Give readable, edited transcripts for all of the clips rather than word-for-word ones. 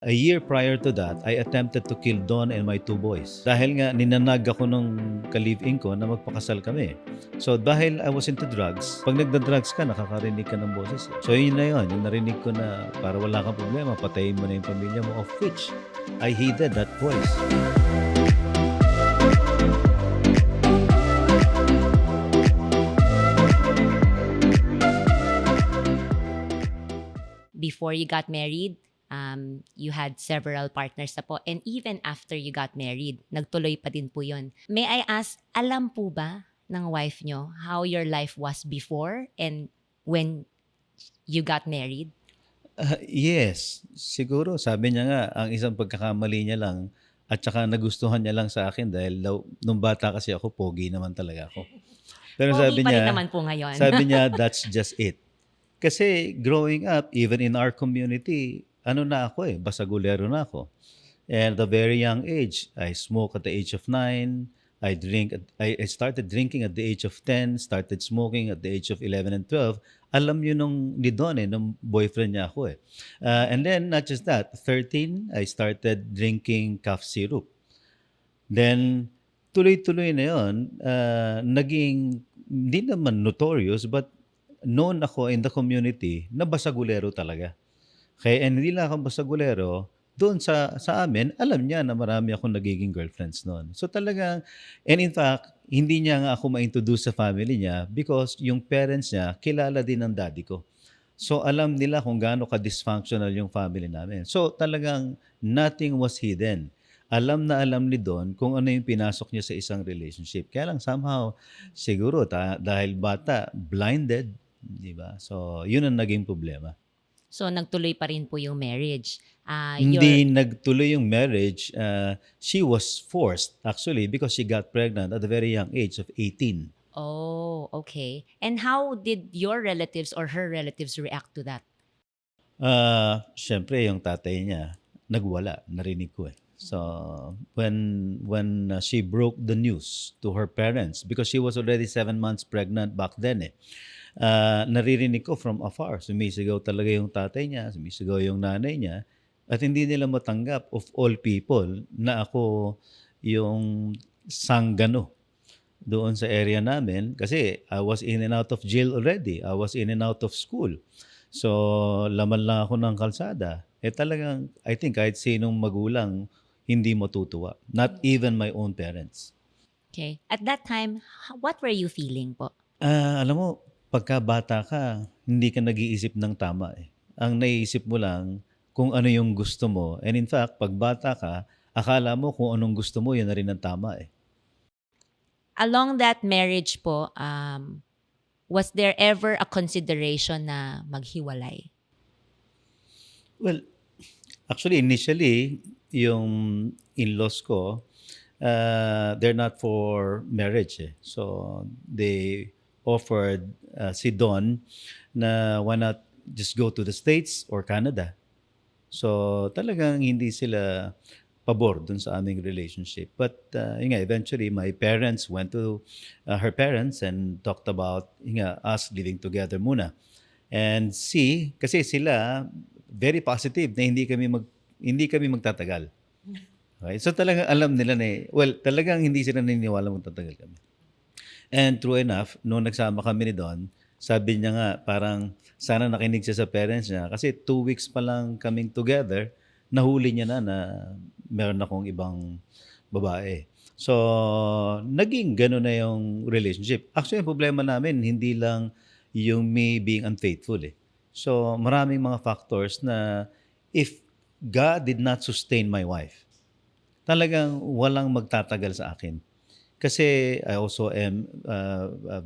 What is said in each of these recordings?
A year prior to that, I attempted to kill Don and my two boys. Dahil nga ninanag ako nung ka-live-in ko na magpakasal kami. So dahil I was into drugs, pag nagda-drugs ka, nakakarinig ka ng boses. So yun na yun, yung narinig ko na para wala kang problema, patayin mo na yung pamilya mo, of which I heeded that voice. Before you got married, you had several partners na po. And even after you got married, nagtuloy pa din po yun. May I ask, alam po ba ng wife nyo how your life was before and when you got married? Yes, siguro sabi niya nga ang isang pagkakamali niya lang at saka nagustuhan niya lang sa akin dahil daw nung bata kasi ako pogi naman talaga ako. Pero Pogi sabi pa rin niya naman po ngayon. sabi niya that's just it. Kasi growing up, even in our community, ano na ako basagulero na ako. And at a very young age, I smoke at the age of 9. I started drinking at the age of 10, started smoking at the age of 11 and 12. Alam yun nung ni Don nung boyfriend niya ako and then not just that, 13, I started drinking cough syrup. Then, tuloy-tuloy na yun, naging, hindi naman notorious, but known ako in the community na basagulero talaga. Kaya and hindi lang ako basagulero, doon sa amin, alam niya na marami akong nagiging girlfriends noon. So talagang, and in fact, hindi niya nga ako ma-introduce sa family niya because yung parents niya, kilala din ng daddy ko. So alam nila kung gaano ka-dysfunctional yung family namin. So talagang nothing was hidden. Alam na alam ni Don kung ano yung pinasok niya sa isang relationship. Kaya lang somehow, siguro dahil bata, blinded, di ba? So yun ang naging problema. So, nagtuloy pa rin po yung marriage. Hindi nagtuloy yung marriage. She was forced actually because she got pregnant at a very young age of 18. Oh, okay. And how did your relatives or her relatives react to that? Siyempre yung tatay niya nagwala, narinig ko So when she broke the news to her parents because she was already 7 months pregnant back then naririnig ko from afar. Sumisigaw talaga yung tatay niya, sumisigaw yung nanay niya at hindi nila matanggap of all people na ako yung sanggano doon sa area namin kasi I was in and out of jail already. I was in and out of school. So, laman lang ako ng kalsada. Talagang, I think kahit sinong magulang, hindi matutuwa. Not even my own parents. Okay. At that time, what were you feeling po? Alam mo, pagka bata ka, hindi ka nag-iisip ng tama Ang naiisip mo lang kung ano yung gusto mo. And in fact, pag bata ka, akala mo kung anong gusto mo, yun na rin ang tama Along that marriage po, was there ever a consideration na maghiwalay? Well, actually, initially, yung in-laws ko, they're not for marriage So, they offered si Don na why not just go to the States or Canada. So, talagang hindi sila pabor dun sa aming relationship. But yun nga, eventually, my parents went to her parents and talked about us living together muna. And kasi sila very positive na hindi kami magtatagal. Okay? So talagang alam nila na talagang hindi sila naniniwala magtatagal kami. And true enough, nung nagsama kami ni Don, sabi niya nga parang sana nakinig siya sa parents niya kasi 2 weeks pa lang kaming together, nahuli niya na meron akong ibang babae. So, naging gano'n na yung relationship. Actually, yung problema namin, hindi lang yung me being unfaithful So, maraming mga factors na if God did not sustain my wife, talagang walang magtatagal sa akin. Kasi I also am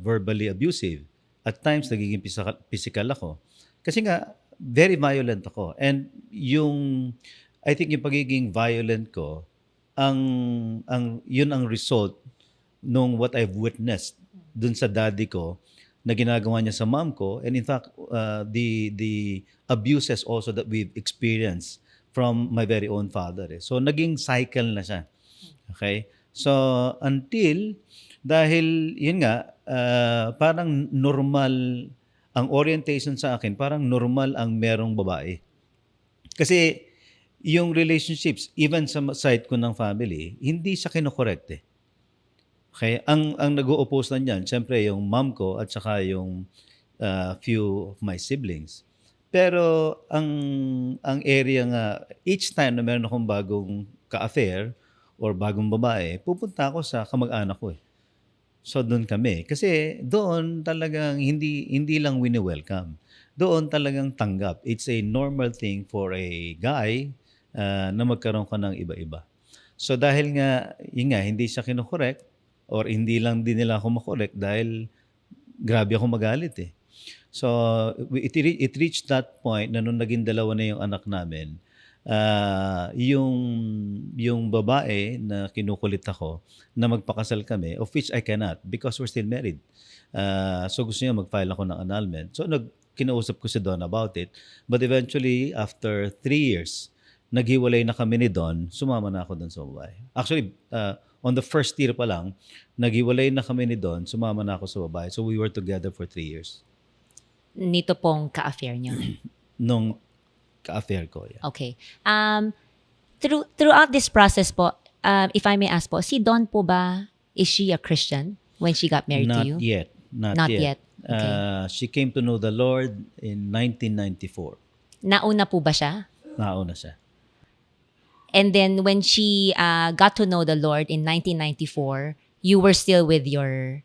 verbally abusive. At times, nagiging physical ako. Kasi nga, very violent ako. And I think yung pagiging violent ko, yun ang result nung what I've witnessed dun sa daddy ko na ginagawa niya sa mom ko. And in fact, the abuses also that we've experienced from my very own father. So, naging cycle na siya. Okay? So, dahil yun nga, parang normal, ang orientation sa akin, parang normal ang merong babae. Kasi yung relationships, even sa side ko ng family, hindi siya kinokorekt eh. Okay? Ang nag-o-oppose na niyan, syempre yung mom ko at saka yung few of my siblings. Pero ang area nga, each time na meron akong bagong ka-affair or bagong babae, pupunta ako sa kamag-anak ko eh. So doon kami. Kasi doon talagang hindi lang wini-welcome. Doon talagang tanggap. It's a normal thing for a guy na magkaroon ka ng iba-iba. So dahil nga, yun nga, hindi siya kinokorek or hindi lang din nila ako makorek dahil grabe ako magalit eh. So it reached that point na nung naging dalawa na yung anak namin, yung babae na kinukulit ako na magpakasal kami, of which I cannot because we're still married. So gusto niya mag-file ako ng annulment. So kinausap ko si Don about it. But eventually, after 3 years, naghiwalay na kami ni Don, sumama na ako doon sa babae. Actually, on the first year pa lang, naghiwalay na kami ni Don, sumama na ako sa babae. So we were together for 3 years. Nito pong ka-affair nyo. Nung ka-affair ko, yeah. Okay. Throughout this process po, if I may ask po, si Dawn po ba, is she a Christian when she got married to you? Not yet. Okay. She came to know the Lord in 1994. Nauna po ba siya? Nauna siya. And then when she got to know the Lord in 1994, you were still with your...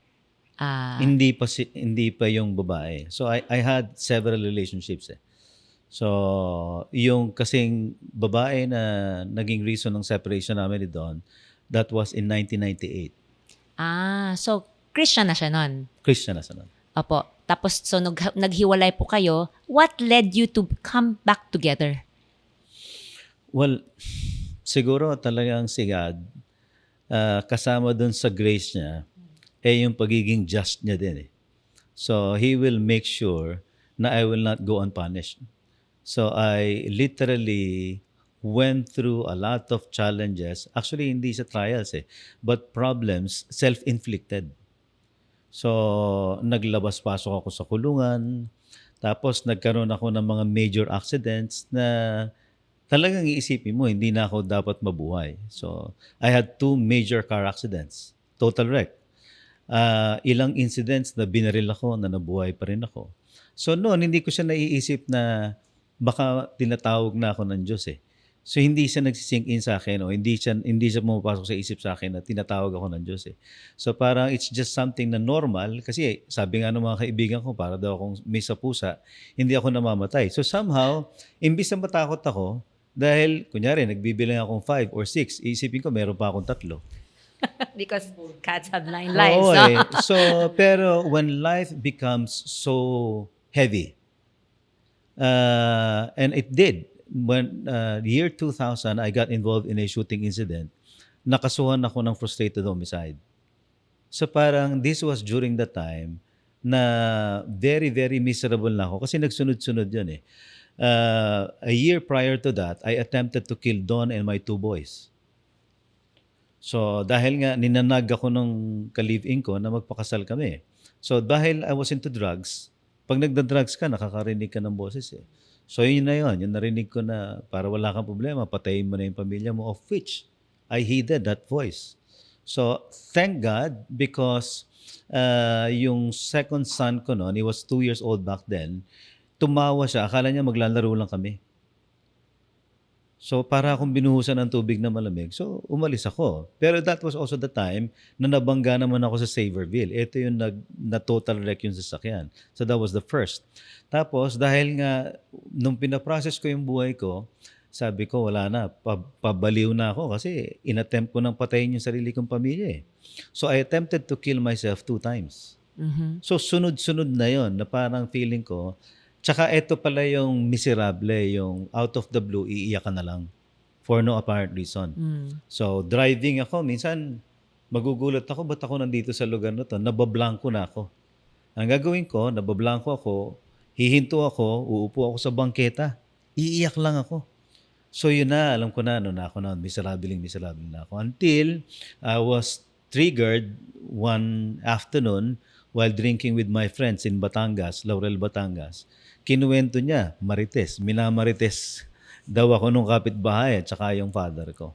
Hindi pa yung babae. So I had several relationships eh. So yung kasing babae na naging reason ng separation namin ni Don, that was in 1998. So Christian na siya nun. Christian na siya nun. Opo. Tapos so naghiwalay po kayo. What led you to come back together? Well, siguro talagang si God, kasama dun sa grace niya, yung pagiging just niya din eh. So, He will make sure na I will not go unpunished. So, I literally went through a lot of challenges. Actually, hindi sa trials eh, but problems self-inflicted. So, naglabas-pasok ako sa kulungan, tapos nagkaroon ako ng mga major accidents na talagang iisipin mo, hindi na ako dapat mabuhay. So, I had 2 major car accidents. Total wreck. Ilang incidents na binaril ako na nabuhay pa rin ako. So, noon, hindi ko siya naiisip na baka tinatawag na ako ng Diyos eh. So, hindi siya nagsisink in sa akin o hindi siya pumapasok sa isip sa akin na tinatawag ako ng Diyos eh. So, parang it's just something na normal kasi sabi nga ng mga kaibigan ko, para daw akong may sa pusa, hindi ako namamatay. So, somehow, imbis na matakot ako, dahil, kunyari, nagbibilang akong 5 or 6, iisipin ko, meron pa akong 3. Because cats have 9 lives. Oo No? eh. So, pero when life becomes so heavy, and it did, when year 2000, I got involved in a shooting incident, nakasuhan ako ng frustrated homicide. So parang this was during the time na very, very miserable na ako kasi nagsunod-sunod yun eh. A year prior to that, I attempted to kill Don and my 2 boys. So dahil nga ninanag ako ng ka-live-in ko na magpakasal kami. So dahil I was into drugs, pag nagda-drugs ka, nakakarinig ka ng boses eh. So yun na yun, yung narinig ko na para wala kang problema, patayin mo na yung pamilya mo, of which I heeded that voice. So thank God because yung second son ko noon, he was 2 years old back then, tumawa siya, akala niya maglalaro lang kami. So para akong binuhusan ng tubig na malamig. So umalis ako. Pero that was also the time na nabangga naman ako sa Saverville. Ito yung na-total wreck yung sasakyan. So that was the first. Tapos dahil nga nung pinaprocess ko yung buhay ko, sabi ko wala na, pabaliw na ako kasi inattempt ko nang patayin yung sarili kong pamilya eh. So I attempted to kill myself 2 times. Mhm. So sunod-sunod na yon na parang feeling ko. Tsaka ito pala yung miserable, yung out of the blue, iiyak ka na lang for no apparent reason. So driving ako, minsan magugulat ako, ba't ako nandito sa lugar na to? Nabablanko na ako. Ang gagawin ko, nabablanko ako, hihinto ako, uupo ako sa bangketa, iiyak lang ako. So yun na, alam ko na, miserable na ako. Until I was triggered one afternoon while drinking with my friends in Batangas, Laurel, Batangas. Kinuwento niya, Marites, minamarites daw ako nung kapitbahay at saka yung father ko.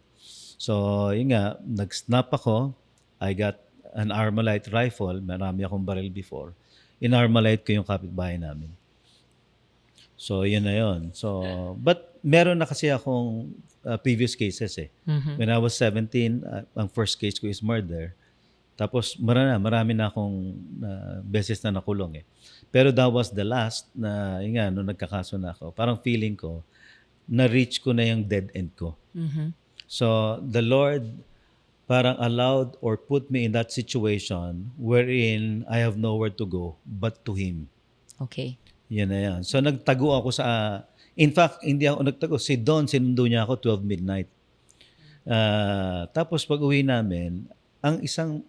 So, yun nga, nag-snap ako. I got an Armalite rifle. Marami akong barrel before. In-Armalite ko yung kapitbahay namin. So, yun na yun. So, but meron na kasi akong previous cases eh. When I was 17, ang first case ko is murder. Tapos marami na akong beses na nakulong eh. Pero that was the last na, yun nga, nung nagkakaso na ako, parang feeling ko, na-reach ko na yung dead end ko. So, the Lord parang allowed or put me in that situation wherein I have nowhere to go but to Him. Okay. Yan na yan. So, nagtago ako sa... In fact, hindi ako nagtago. Si Don, sinundo niya ako 12 midnight. Tapos pag uwi namin, ang isang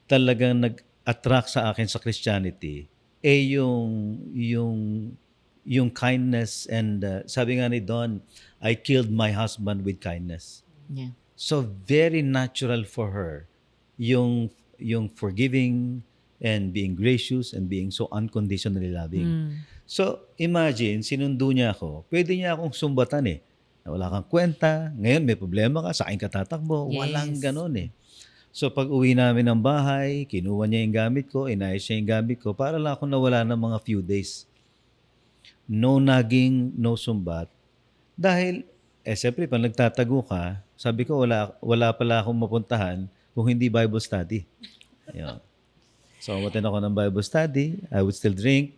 talagang nag-attract sa akin sa Christianity yung kindness and sabi nga ni Don, I killed my husband with kindness. Yeah. So very natural for her yung forgiving and being gracious and being so unconditionally loving. So imagine, sinundo niya ako. Pwede niya akong sumbatan eh. Wala kang kwenta, ngayon may problema ka, sa akin ka tatakbo. Yes. Walang ganon eh. So pag uwi namin ng bahay, kinuha niya yung gamit ko, inayos niya yung gamit ko, para lang ako nawala ng mga few days. No nagging, no sumbat. Dahil, siyempre, pag nagtatago ka, sabi ko, wala pala akong mapuntahan kung hindi Bible study. Ayun. So, umaten ako ng Bible study. I would still drink,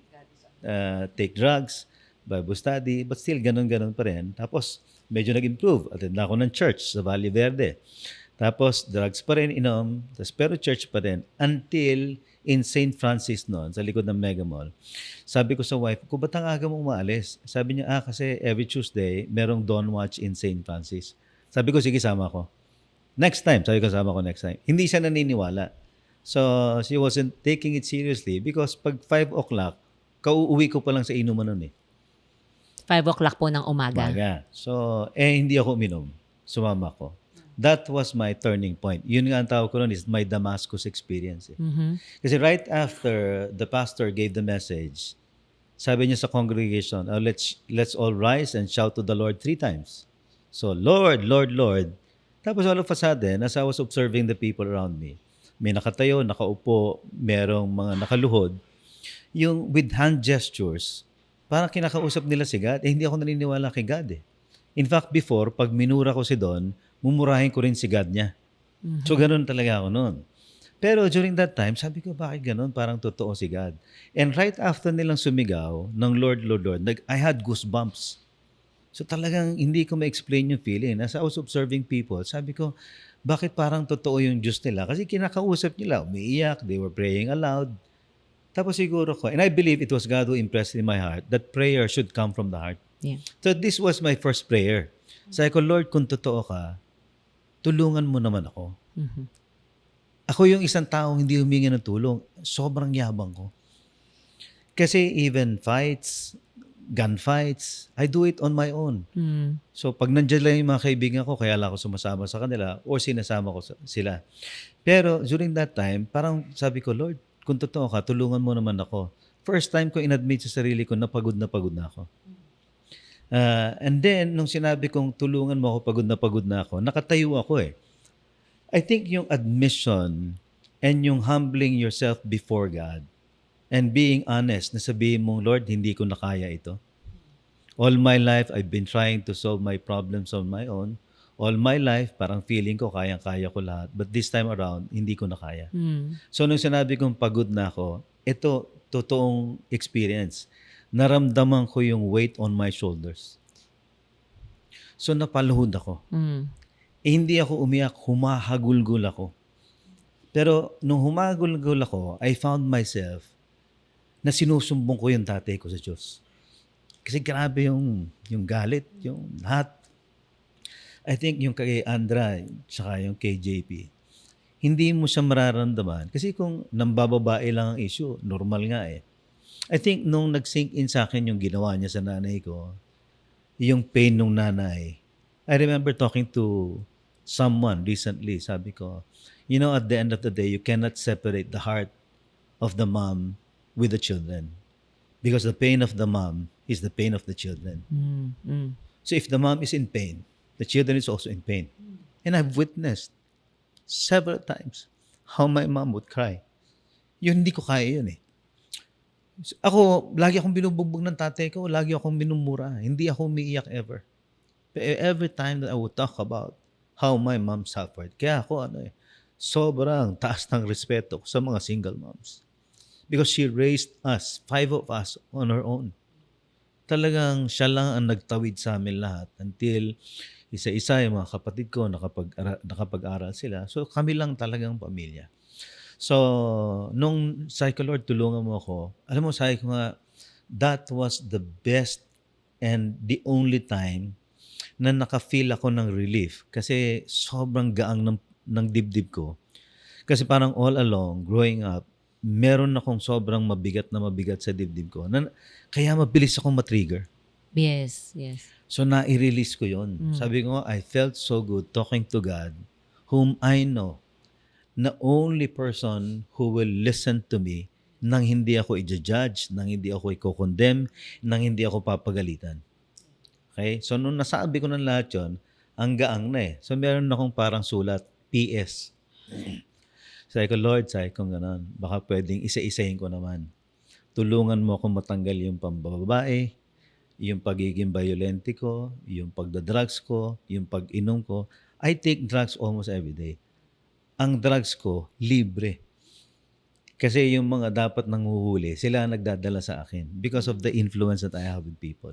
take drugs, Bible study, but still, ganun-ganun pa rin. Tapos, medyo nag-improve. Attend na ako ng church sa Valle Verde. Tapos, drugs pa rin, inom. Tapos, pero church pa rin. Until in St. Francis noon, sa likod ng Mega Mall. Sabi ko sa wife ko, ba't ang aga mo umaalis? Sabi niya, kasi every Tuesday, merong dawn watch in St. Francis. Sabi ko, sige, sama ko. Next time, sabi ko, sama ko next time. Hindi siya naniniwala. So, she wasn't taking it seriously because pag 5 o'clock, kauuwi ko pa lang sa inuman nun eh. 5 o'clock po ng umaga. So, hindi ako uminom. Sumama ko. That was my turning point. Yun nga ang tawag ko nun is my Damascus experience. Eh. Kasi right after the pastor gave the message, sabi niya sa congregation, let's all rise and shout to the Lord 3 times. So, Lord, Lord, Lord. Tapos all of a sudden, as I was observing the people around me, may nakatayo, nakaupo, merong mga nakaluhod, yung with hand gestures, parang kinakausap nila si God. Hindi ako naniniwala kay God eh. In fact, before, pag minura ko si Don, mumurahin ko rin si God niya. So, ganun talaga ako noon. Pero during that time, sabi ko, bakit ganun? Parang totoo si God. And right after nilang sumigaw ng Lord, Lord, Lord, I had goosebumps. So talagang hindi ko ma-explain yung feeling. As I was observing people, sabi ko, bakit parang totoo yung Diyos nila? Kasi kinakausap nila, umiiyak, they were praying aloud. Tapos siguro ko, and I believe it was God who impressed in my heart that prayer should come from the heart. Yeah. So this was my first prayer. Sabi ko, Lord, kung totoo ka, tulungan mo naman ako. Ako yung isang taong hindi humingi ng tulong. Sobrang yabang ko. Kasi even fights, gunfights, I do it on my own. So pag nandiyan lang yung mga kaibigan ko, kaya lang ako sumasama sa kanila or sinasama ko sila. Pero during that time, parang sabi ko, Lord, kung totoo ka, tulungan mo naman ako. First time ko inadmit sa sarili ko na pagod na ako. And then, nung sinabi kong tulungan mo ako, pagod na ako, nakatayo ako eh. I think yung admission and yung humbling yourself before God and being honest na sabihin mong, Lord, hindi ko na kaya ito. All my life, I've been trying to solve my problems on my own. All my life, parang feeling ko, kayang-kaya ko lahat. But this time around, hindi ko na kaya. So, nung sinabi kong pagod na ako, ito, totoong experience. Naramdaman ko yung weight on my shoulders. So, napaluhod ako. Hindi ako umiyak, humahagulgul ako. Pero, nung humahagulgul ako, I found myself na sinusumbong ko yung tatay ko sa Diyos. Kasi grabe yung galit, yung lahat. I think yung kay Andra, saka yung kay JP, hindi mo siya mararamdaman. Kasi kung nambababae lang ang issue, normal nga eh. I think nung nag-sink in sa akin yung ginawa niya sa nanay ko, yung pain nung nanay, I remember talking to someone recently, sabi ko, you know, at the end of the day, you cannot separate the heart of the mom with the children. Because the pain of the mom is the pain of the children. Mm, mm. So if the mom is in pain, the children is also in pain. And I've witnessed several times how my mom would cry. Yun, hindi ko kaya yun eh. Ako, lagi akong binubugbog ng tatay ko, lagi akong minumura. Hindi ako umiiyak ever. Every time that I would talk about how my mom suffered, kaya ako sobrang taas ng respeto ko sa mga single moms. Because she raised us, 5 of us, on her own. Talagang siya lang ang nagtawid sa amin lahat until isa-isa yung mga kapatid ko nakapag-aral sila. So kami lang talagang pamilya. So, nung sabi ko, Lord, tulungan mo ako. Alam mo, sabi ko nga, that was the best and the only time na naka-feel ako ng relief. Kasi sobrang gaang ng dibdib ko. Kasi parang all along, growing up, meron akong sobrang mabigat sa dibdib ko. Kaya mabilis akong matrigger. Yes, yes. So, na-release ko yun. Sabi ko, I felt so good talking to God, whom I know na only person who will listen to me nang hindi ako i-judge, nang hindi ako i-condemn, nang hindi ako papagalitan. Okay? So, nung nasabi ko ng lahat yun, ang gaang na eh. So, meron akong parang sulat, PS. Sabi ko, Lord, kung gano'n, baka pwedeng isa-isahin ko naman. Tulungan mo akong matanggal yung pambababae, yung pagiging violente ko, yung pagdadrugs ko, yung pag-inom ko. I take drugs almost every day. Ang drugs ko, libre. Kasi yung mga dapat nanguhuli, sila ang nagdadala sa akin because of the influence that I have with people.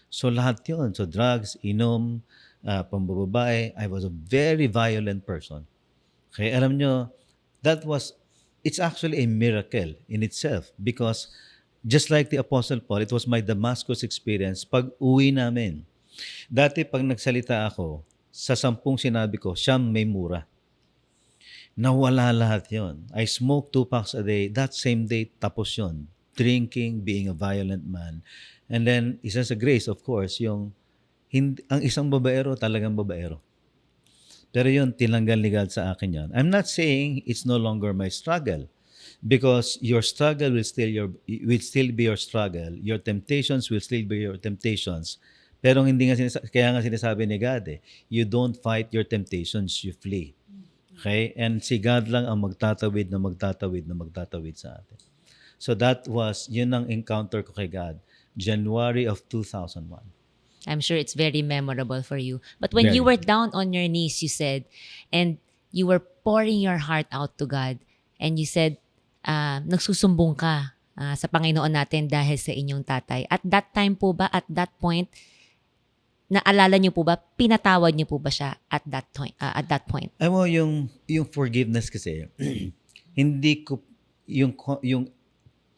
So lahat yun. So drugs, inom, pambababae. I was a very violent person. Okay, alam nyo, it's actually a miracle in itself because just like the Apostle Paul, it was my Damascus experience pag uwi namin. Dati pag nagsalita ako, sa 10 sinabi ko, siyam may mura. Nawala lahat yon. I smoked 2 packs a day. That same day, tapos yon. Drinking, being a violent man. And then, isa sa grace, of course, ang isang babaero, talagang babaero. Pero yun, tinanggal ni God sa akin yon. I'm not saying it's no longer my struggle. Because your struggle will still be your struggle. Your temptations will still be your temptations. Pero hindi nga kaya nga sinasabi ni God you don't fight your temptations, you flee. Okay? And si God lang ang magtatawid sa atin. So yun ang encounter ko kay God. January of 2001. I'm sure it's very memorable for you. But when you were down on your knees, you said, and you were pouring your heart out to God, and you said, nagsusumbong ka sa Panginoon natin dahil sa inyong tatay. At that time po ba, at that point, naalala niyo po ba, pinatawad niyo po ba siya at that point? Alam mo, yung forgiveness kasi, hindi ko, yung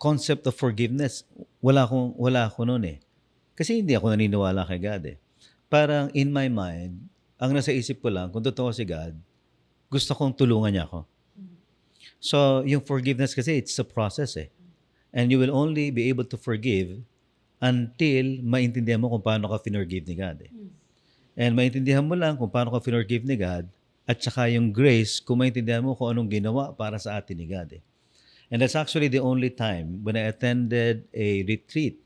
concept of forgiveness, wala ako noon Kasi hindi ako naniniwala kay God Parang in my mind, ang nasa isip ko lang, kung totoo si God, gusto kong tulungan niya ako. So, yung forgiveness kasi, it's a process And you will only be able to forgive until maintindihan mo kung paano ka finorgive ni God And maintindihan mo lang kung paano ka finorgive ni God at saka yung grace kung maintindihan mo kung anong ginawa para sa atin ni God And that's actually the only time when I attended a retreat.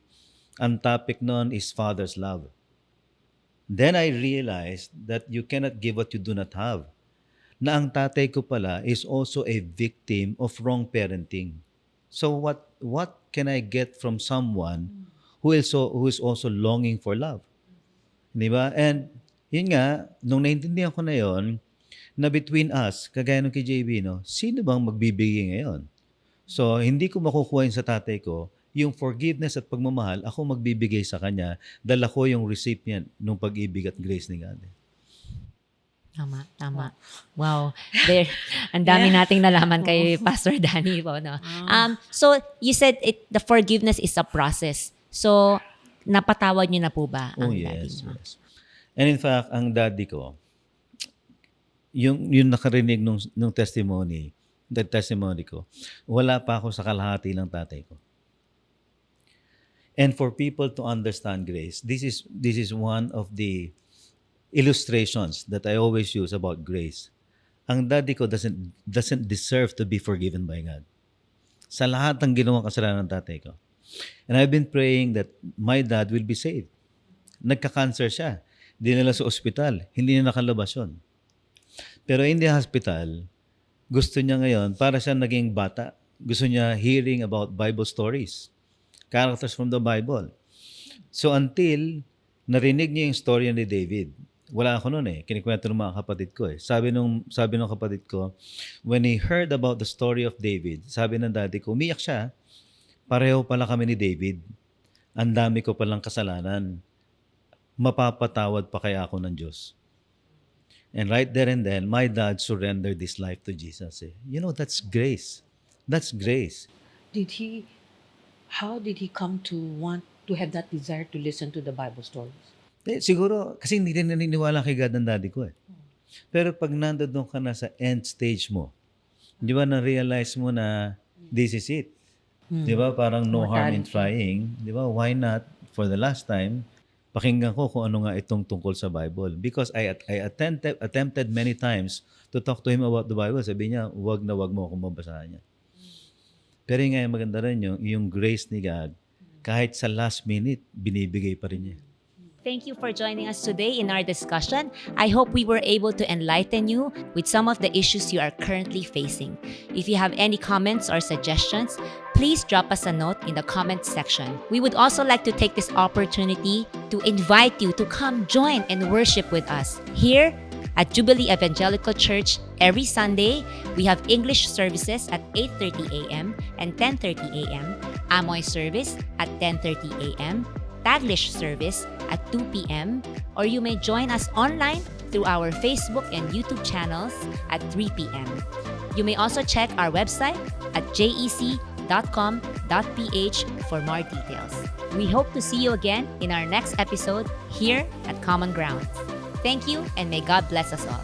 Ang topic noon is Father's Love. Then I realized that you cannot give what you do not have. Na ang tatay ko pala is also a victim of wrong parenting. So what can I get from someone who is also longing for love? Di ba? And yun nga, nung naintindihan ko na yon, na between us, kagaya nung kay JB, sino bang magbibigay ngayon? So, hindi ko makukuha yun sa tatay ko, yung forgiveness at pagmamahal, ako magbibigay sa kanya, dahil ako yung recipient ng pag-ibig at grace ni God. Tama. Wow. There, ang dami nating nalaman kay Pastor Danny po, no? So, you said the forgiveness is a process. So, napatawad niyo na po ba ang daddy niyo? Yes. And in fact, ang daddy ko, yung nakarinig nung testimony ko, wala pa ako sa kalahati ng tatay ko. And for people to understand grace, this is one of the illustrations that I always use about grace. Ang daddy ko doesn't deserve to be forgiven by God. Sa lahat ng ginawang kasalanan ng tatay ko. And I've been praying that my dad will be saved. Nagka-cancer siya. Dinala sa ospital. Hindi na nakalabas yun. Pero in the hospital, gusto niya ngayon, para siya naging bata, gusto niya hearing about Bible stories. Characters from the Bible. So until narinig niya yung story ni David, wala ako noon kinikwento ng mga kapatid ko Sabi nung kapatid ko, when he heard about the story of David, sabi ng daddy ko, umiyak siya, pareho pala kami ni David. Ang dami ko palang kasalanan. Mapapatawad pa kaya ako ng Diyos? And right there and then, my dad surrendered his life to Jesus. That's grace. That's grace. How did he come to want to have that desire to listen to the Bible stories? Siguro, kasi hindi rin naniniwala kay God ng daddy ko Pero pag nandoon ka na sa end stage mo, di ba na-realize mo na this is it? Di ba? Parang no harm in trying. Di ba? Why not, for the last time, pakinggan ko kung ano nga itong tungkol sa Bible. Because I attempted many times to talk to him about the Bible. Sabi niya, wag na wag mo akong mabasahan niya. Pero yung maganda rin yung grace ni God, kahit sa last minute, binibigay pa rin niya. Thank you for joining us today in our discussion. I hope we were able to enlighten you with some of the issues you are currently facing. If you have any comments or suggestions, please drop us a note in the comment section. We would also like to take this opportunity to invite you to come join and worship with us here at Jubilee Evangelical Church. Every Sunday, we have English services at 8:30 a.m. and 10:30 a.m., Amoy service at 10:30 a.m., Taglish service at 2 p.m., or you may join us online through our Facebook and YouTube channels at 3 p.m. You may also check our website at jec.com.ph for more details. We hope to see you again in our next episode here at Common Ground. Thank you, and may God bless us all.